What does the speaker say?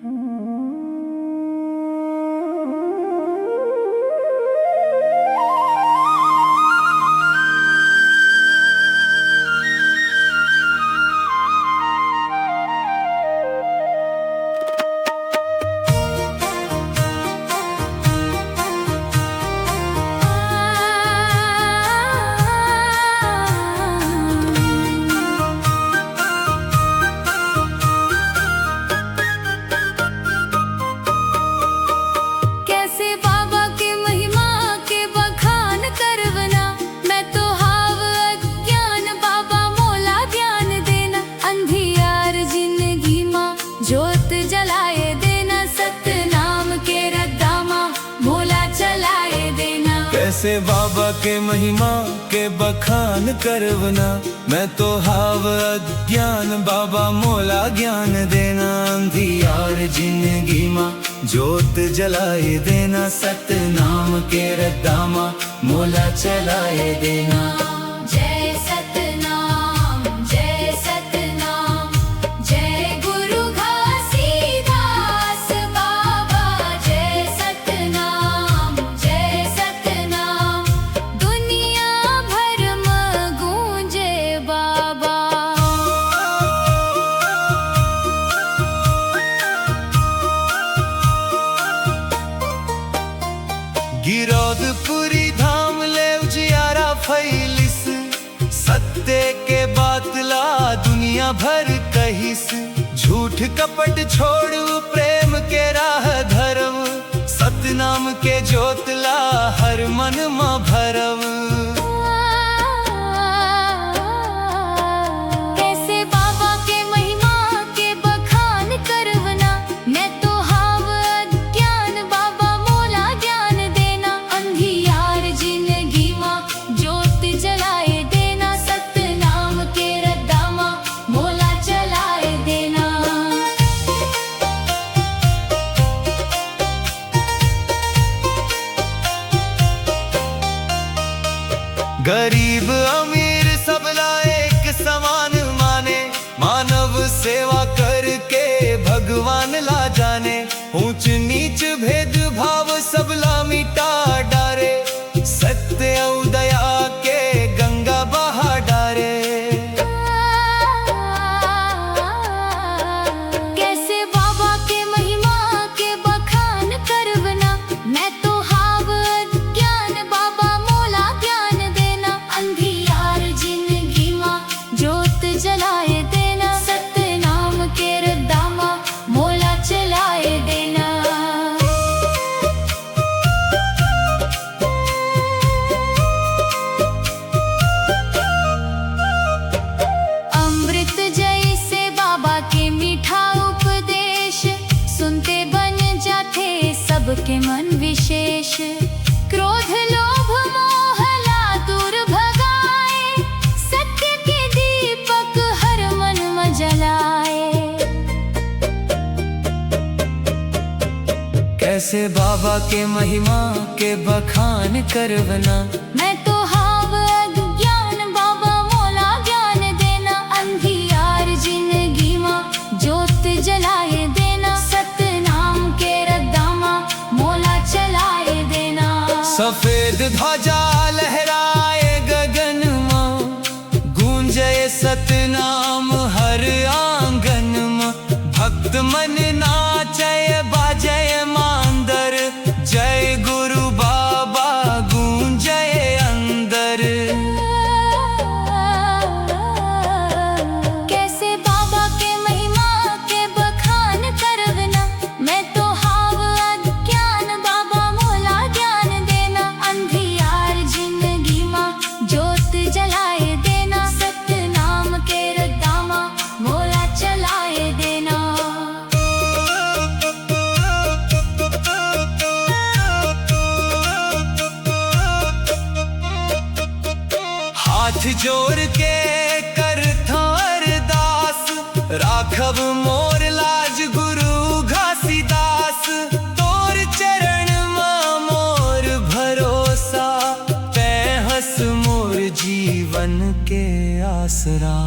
कैसे बाबा के महिमा के बखान करवना, मैं तो हाव अज्ञान बाबा मोला ज्ञान देना। अंधियार जिंदगी माँ जोत जलाए देना, सतनाम के रद्दामा मोला चलाए देना। जय सतनाम जय सतनाम, जय गुरु घासीदास बाबा। जय सतनाम जय सतनाम, दुनिया भर में गूंजे बाबा। गिरौदपुरी धाम ले उजियारा फैलिस, सत्य के बातला दुनिया भर कहिस। झूठ कपट छोड़ू प्रेम के राह धरव, सतनाम के जोतला हर मन में भरव। कैसे बाबा के महिमा के बखान करवना, मैं तो हाव अज्ञान बाबा मोला ज्ञान देना। अंधियार जिंदगी माँ जोत जलाए देना, सतनाम के रद्दामा मोला चलाए देना। गरीब अमीर सबला एक समान माने, मानव सेवा करके भगवान ला जाने। ऊंच नीच भेद भाव सबला मिटा डारे, सत्य और दया के गंगा बहा डारे। कैसे बाबा के महिमा के बखान करवना, मैं तो हाव अज्ञान बाबा मोला ज्ञान देना। अंधियार जिंदगी माँ जोत जलाए देना, सतनाम के रद्दामा मोला चलाए देना। अमृत जैसे बाबा के मीठा उपदेश, सुनते बन जाते सबके मन विशेष। क्रोध लोभ मोह ला दूर भगाए, सत्य के दीपक हर मन में जलाए। कैसे बाबा के महिमा के बखान करवना, मैं तो हाव अज्ञान बाबा मोला ज्ञान देना। अंधियार जिंदगी माँ जोत जलाए देना, सतनाम के रद्दामा मोला चलाए देना। सफेद ध्वजा लहराए गगन में, गूंजे सतनाम हर आंगन में। भक्त मन नाचय बाजय मांदर, जय गुरु बाबा गूंजय अंदर। कैसे बाबा के महिमा के बखान करवना, मैं तो हाव अज्ञान बाबा मोला ज्ञान देना। अंधियार जिंदगी माँ जोत जलाए देना, सतनाम के रद्दामा मोला चलाए देना। हाथ जोड़ के करथो अरदास, राखब मोर लाज गुरु घासीदास। तोर चरण में मोर भरोसा, तै हंस मोर जीवन के आसरा।